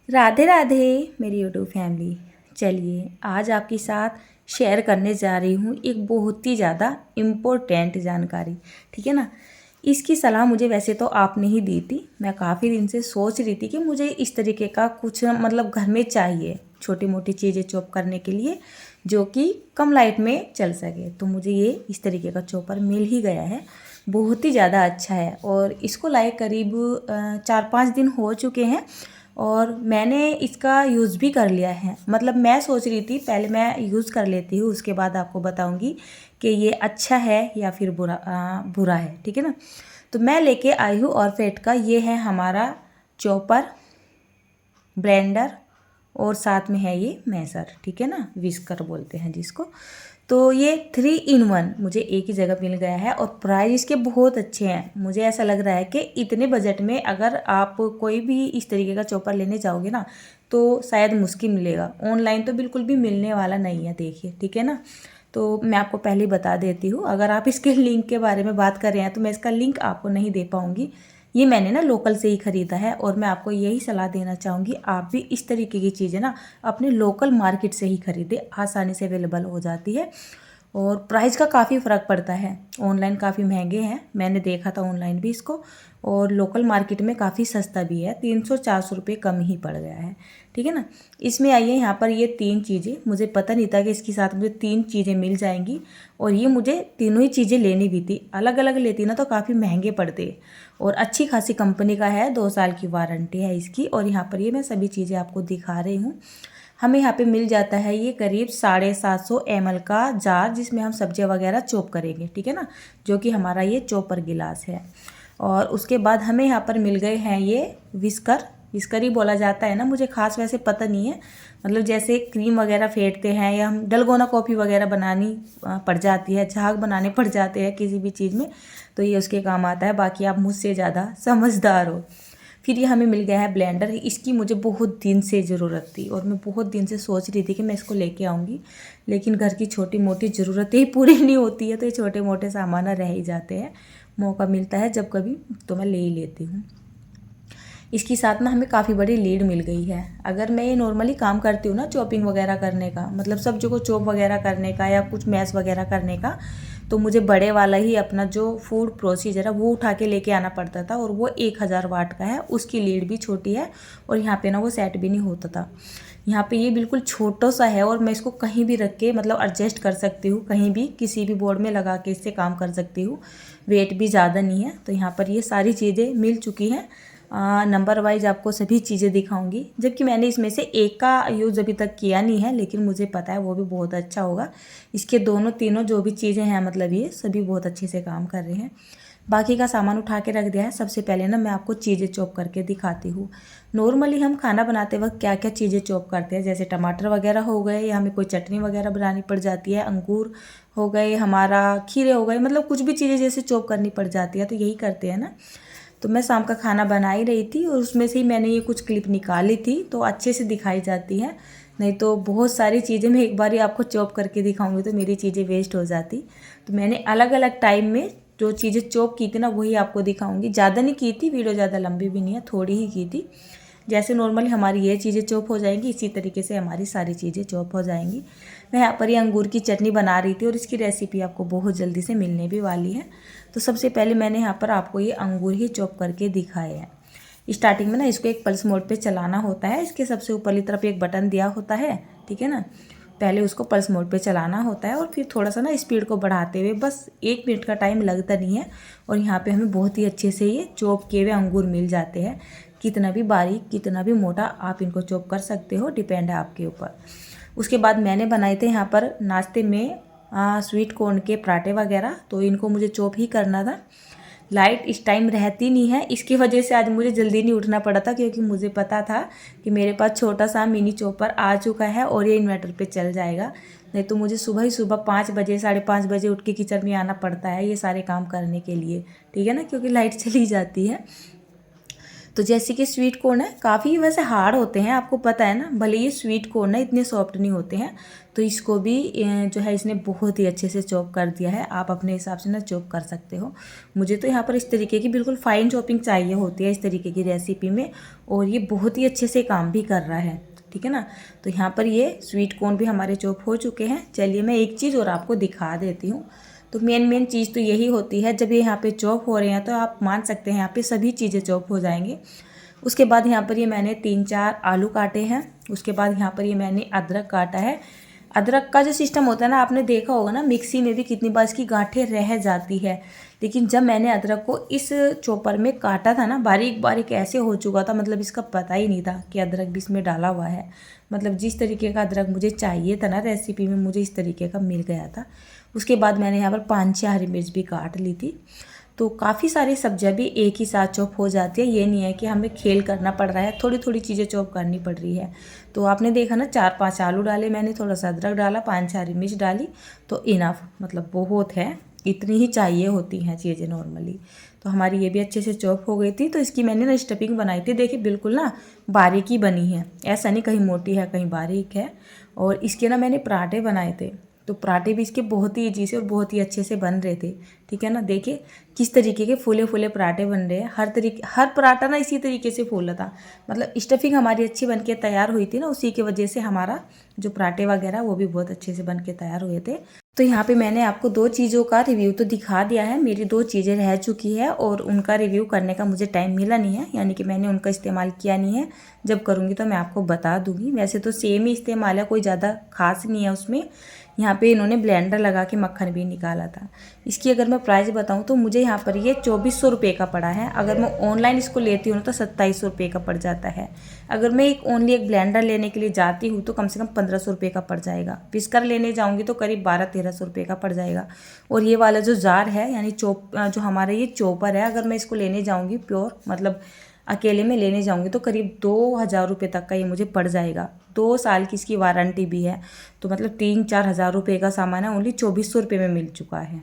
राधे राधे मेरी YouTube family. चलिए आज आपके साथ शेयर करने जा रही हूँ एक बहुत ही ज़्यादा इम्पोर्टेंट जानकारी। ठीक है ना। इसकी सलाह मुझे वैसे तो आपने ही दी थी। मैं काफ़ी दिन से सोच रही थी कि मुझे इस तरीके का कुछ मतलब घर में चाहिए, छोटी मोटी चीज़ें चॉप करने के लिए जो कि कम लाइट में चल सके। तो मुझे ये इस तरीके का चॉपर मिल ही गया है, बहुत ही ज़्यादा अच्छा है। और इसको लाए करीब 4-5 दिन हो चुके हैं और मैंने इसका यूज़ भी कर लिया है। मतलब मैं सोच रही थी पहले मैं यूज़ कर लेती हूँ, उसके बाद आपको बताऊँगी कि ये अच्छा है या फिर बुरा है। ठीक है ना। तो मैं लेके आई हूँ ऑरफेट का, ये है हमारा चॉपर, ब्लेंडर और साथ में है ये मैसर। ठीक है ना, विस्कर बोलते हैं जिसको। तो ये 3 in 1 मुझे एक ही जगह मिल गया है और प्राइस इसके बहुत अच्छे हैं। मुझे ऐसा लग रहा है कि इतने बजट में अगर आप कोई भी इस तरीके का चॉपर लेने जाओगे ना तो शायद मुश्किल मिलेगा। ऑनलाइन तो बिल्कुल भी मिलने वाला नहीं है, देखिए। ठीक है ना। तो मैं आपको पहले ही बता देती हूँ, अगर आप इसके लिंक के बारे में बात कर रहे हैं तो मैं इसका लिंक आपको नहीं दे पाऊँगी। ये मैंने ना लोकल से ही ख़रीदा है और मैं आपको यही सलाह देना चाहूँगी आप भी इस तरीके की चीज़ें ना अपने लोकल मार्केट से ही खरीदें, आसानी से अवेलेबल हो जाती है और प्राइस का काफ़ी फ़र्क पड़ता है। ऑनलाइन काफ़ी महंगे हैं, मैंने देखा था ऑनलाइन भी इसको, और लोकल मार्केट में काफ़ी सस्ता भी है, 300-400 रुपये कम ही पड़ गया है। ठीक है ना। इसमें आइए, यहाँ पर ये 3 चीज़ें, मुझे पता नहीं था कि इसके साथ मुझे 3 चीज़ें मिल जाएंगी और ये मुझे तीनों ही चीज़ें लेनी भी थी। अलग अलग लेती ना तो काफ़ी महंगे पड़ते और अच्छी खासी कंपनी का है, 2 साल की वारंटी है इसकी। और यहाँ पर ये मैं सभी चीज़ें आपको दिखा रही हूँ। हमें यहाँ पे मिल जाता है ये करीब 750 ml का जार, जिसमें हम सब्जियाँ वगैरह चॉप करेंगे। ठीक है ना, जो कि हमारा ये चॉपर गिलास है। और उसके बाद हमें यहाँ पर मिल गए हैं ये विस्कर, विस्कर ही बोला जाता है ना, मुझे खास वैसे पता नहीं है। मतलब जैसे क्रीम वगैरह फेंटते हैं या हम डलगोना कॉफ़ी वगैरह बनानी पड़ जाती है, झाग बनाने पड़ जाते हैं किसी भी चीज़ में, तो ये उसके काम आता है। बाकी आप मुझसे ज़्यादा समझदार हो। फिर ये हमें मिल गया है ब्लेंडर। इसकी मुझे बहुत दिन से ज़रूरत थी और मैं बहुत दिन से सोच रही थी कि मैं इसको लेके आऊँगी, लेकिन घर की छोटी मोटी ज़रूरतें ही पूरी नहीं होती है तो ये छोटे मोटे सामान रह ही जाते हैं। मौका मिलता है जब कभी तो मैं ले ही लेती हूँ। इसके साथ ना हमें काफ़ी बड़ी लीड मिल गई है। अगर मैं ये नॉर्मली काम करती हूँ ना चॉपिंग वगैरह करने का, मतलब सब्जियों को चॉप वगैरह करने का या कुछ मैश वगैरह करने का, तो मुझे बड़े वाला ही अपना जो फूड प्रोसीजर है वो उठा के लेके आना पड़ता था और वो 1000 वाट का है, उसकी लीड भी छोटी है और यहाँ पे ना वो सेट भी नहीं होता था। यहाँ पे ये बिल्कुल छोटा सा है और मैं इसको कहीं भी रख के मतलब एडजस्ट कर सकती हूँ, कहीं भी किसी भी बोर्ड में लगा के इससे काम कर सकती हूँ। वेट भी ज़्यादा नहीं है। तो यहाँ पर ये सारी चीज़ें मिल चुकी हैं। नंबर वाइज आपको सभी चीज़ें दिखाऊंगी, जबकि मैंने इसमें से एक का यूज़ अभी तक किया नहीं है, लेकिन मुझे पता है वो भी बहुत अच्छा होगा। इसके दोनों तीनों जो भी चीज़ें हैं मतलब ये सभी बहुत अच्छे से काम कर रहे हैं। बाकी का सामान उठा के रख दिया है। सबसे पहले ना मैं आपको चीज़ें चॉप करके दिखाती हूँ। नॉर्मली हम खाना बनाते वक्त क्या क्या चीज़ें चॉप करते हैं, जैसे टमाटर वगैरह हो गए या हमें कोई चटनी वगैरह बनानी पड़ जाती है, अंगूर हो गए, हमारा खीरे हो गए, मतलब कुछ भी चीज़ें जैसे चॉप करनी पड़ जाती है तो यही करते हैं ना। तो मैं शाम का खाना बना ही रही थी और उसमें से ही मैंने ये कुछ क्लिप निकाली थी तो अच्छे से दिखाई जाती है। नहीं तो बहुत सारी चीज़ें मैं एक बार ही आपको चॉप करके दिखाऊंगी तो मेरी चीज़ें वेस्ट हो जाती। तो मैंने अलग अलग टाइम में जो चीज़ें चॉप की थी ना वही आपको दिखाऊंगी। ज़्यादा नहीं की थी, वीडियो ज़्यादा लंबी भी नहीं है, थोड़ी ही की थी। जैसे नॉर्मली हमारी ये चीज़ें चॉप हो जाएंगी इसी तरीके से हमारी सारी चीज़ें चॉप हो जाएंगी। मैं यहाँ पर ये अंगूर की चटनी बना रही थी और इसकी रेसिपी आपको बहुत जल्दी से मिलने भी वाली है। तो सबसे पहले मैंने यहाँ पर आपको ये अंगूर ही चॉप करके दिखाए हैं। स्टार्टिंग में ना इसको एक पल्स मोड पे चलाना होता है, इसके सबसे ऊपरली तरफ एक बटन दिया होता है। ठीक है ना, पहले उसको पल्स मोड पे चलाना होता है और फिर थोड़ा सा ना स्पीड को बढ़ाते हुए, बस 1 मिनट का टाइम लगता नहीं है। और यहाँ पे हमें बहुत ही अच्छे से ये चॉप किए हुए अंगूर मिल जाते हैं। कितना भी बारीक कितना भी मोटा आप इनको चॉप कर सकते हो, डिपेंड है आपके ऊपर। उसके बाद मैंने बनाए थे यहाँ पर नाश्ते में स्वीट कॉर्न के पराठे वगैरह, तो इनको मुझे चॉप ही करना था। लाइट इस टाइम रहती नहीं है, इसकी वजह से आज मुझे जल्दी नहीं उठना पड़ा था, क्योंकि मुझे पता था कि मेरे पास छोटा सा मिनी चॉपर आ चुका है और ये इन्वर्टर पे चल जाएगा। नहीं तो मुझे सुबह ही सुबह 5 बजे 5:30 बजे उठ के किचन में आना पड़ता है ये सारे काम करने के लिए। ठीक है ना, क्योंकि लाइट चली जाती है। तो जैसे कि स्वीट कॉर्न है, काफ़ी वैसे हार्ड होते हैं, आपको पता है ना, भले ये स्वीट कॉर्न है इतने सॉफ्ट नहीं होते हैं। तो इसको भी जो है इसने बहुत ही अच्छे से चॉप कर दिया है। आप अपने हिसाब से ना चॉप कर सकते हो। मुझे तो यहाँ पर इस तरीके की बिल्कुल फाइन चॉपिंग चाहिए होती है इस तरीके की रेसिपी में, और ये बहुत ही अच्छे से काम भी कर रहा है, ठीक है ना। तो यहाँ पर ये स्वीट कॉर्न भी हमारे चॉप हो चुके हैं। चलिए मैं एक चीज़ और आपको दिखा देती हूँ। तो मेन चीज़ तो यही होती है, जब ये यहाँ पे चॉप हो रहे हैं तो आप मान सकते हैं यहाँ पे सभी चीज़ें चॉप हो जाएंगे। उसके बाद यहाँ पर ये मैंने 3-4 आलू काटे हैं। उसके बाद यहाँ पर ये मैंने अदरक काटा है। अदरक का जो सिस्टम होता है ना, आपने देखा होगा ना, मिक्सी में भी कितनी बार इसकी गांठें रह जाती है, लेकिन जब मैंने अदरक को इस चॉपर में काटा था ना, बारीक बारीक ऐसे हो चुका था, मतलब इसका पता ही नहीं था कि अदरक भी इसमें डाला हुआ है। मतलब जिस तरीके का अदरक मुझे चाहिए था ना रेसिपी में, मुझे इस तरीके का मिल गया था। उसके बाद मैंने यहाँ पर 5-6 हरी मिर्च भी काट ली थी। तो काफ़ी सारी सब्जियां भी एक ही साथ चॉप हो जाती है। ये नहीं है कि हमें खेल करना पड़ रहा है, थोड़ी थोड़ी चीज़ें चॉप करनी पड़ रही है। तो आपने देखा ना, 4-5 आलू डाले मैंने, थोड़ा सा अदरक डाला, 5-6 हरी मिर्च डाली, तो इनफ, मतलब बहुत है, इतनी ही चाहिए होती हैं चीज़ें नॉर्मली। तो हमारी ये भी अच्छे से चॉप हो गई थी। तो इसकी मैंने ना स्टफिंग बनाई थी, देखिए बिल्कुल ना बारीक ही बनी है, ऐसा नहीं कहीं मोटी है कहीं बारीक है। और इसके ना मैंने पराठे बनाए थे, तो पराठे भी इसके बहुत ही ईजी से और बहुत ही अच्छे से बन रहे थे, ठीक है ना। देखिए किस तरीके के फूले फूले पराठे बन रहे हैं। हर पराठा ना इसी तरीके से फूला था, मतलब स्टफिंग हमारी अच्छी बन के तैयार हुई थी ना, उसी की वजह से हमारा जो पराठे वगैरह वो भी बहुत अच्छे से बन के तैयार हुए थे। तो यहाँ पे मैंने आपको 2 चीज़ों का रिव्यू तो दिखा दिया है। मेरी 2 चीज़ें रह चुकी है और उनका रिव्यू करने का मुझे टाइम मिला नहीं है, यानी कि मैंने उनका इस्तेमाल किया नहीं है। जब करूँगी तो मैं आपको बता दूँगी। वैसे तो सेम ही इस्तेमाल है, कोई ज़्यादा खास नहीं है उसमें। यहाँ पे इन्होंने ब्लेंडर लगा के मक्खन भी निकाला था। इसकी अगर मैं प्राइस बताऊँ तो मुझे यहाँ पर ये 2400 रुपये का पड़ा है। अगर मैं ऑनलाइन इसको लेती हूँ तो 2700 रुपये का पड़ जाता है। अगर मैं ओनली एक ब्लेंडर लेने के लिए जाती हूँ तो कम से कम 1500 रुपये का पड़ जाएगा। विस्कर लेने जाऊँगी तो करीब 1200-1300 रुपये का पड़ जाएगा। और ये वाला जो जार है, यानी जो हमारा ये चॉपर है, अगर मैं इसको लेने जाऊँगी प्योर, मतलब अकेले में लेने जाऊँगी तो करीब 2000 रुपये तक का ये मुझे पड़ जाएगा। 2 साल की इसकी वारंटी भी है। तो मतलब 3-4 हज़ार रुपये का सामान है ओनली 2400 रुपये में मिल चुका है।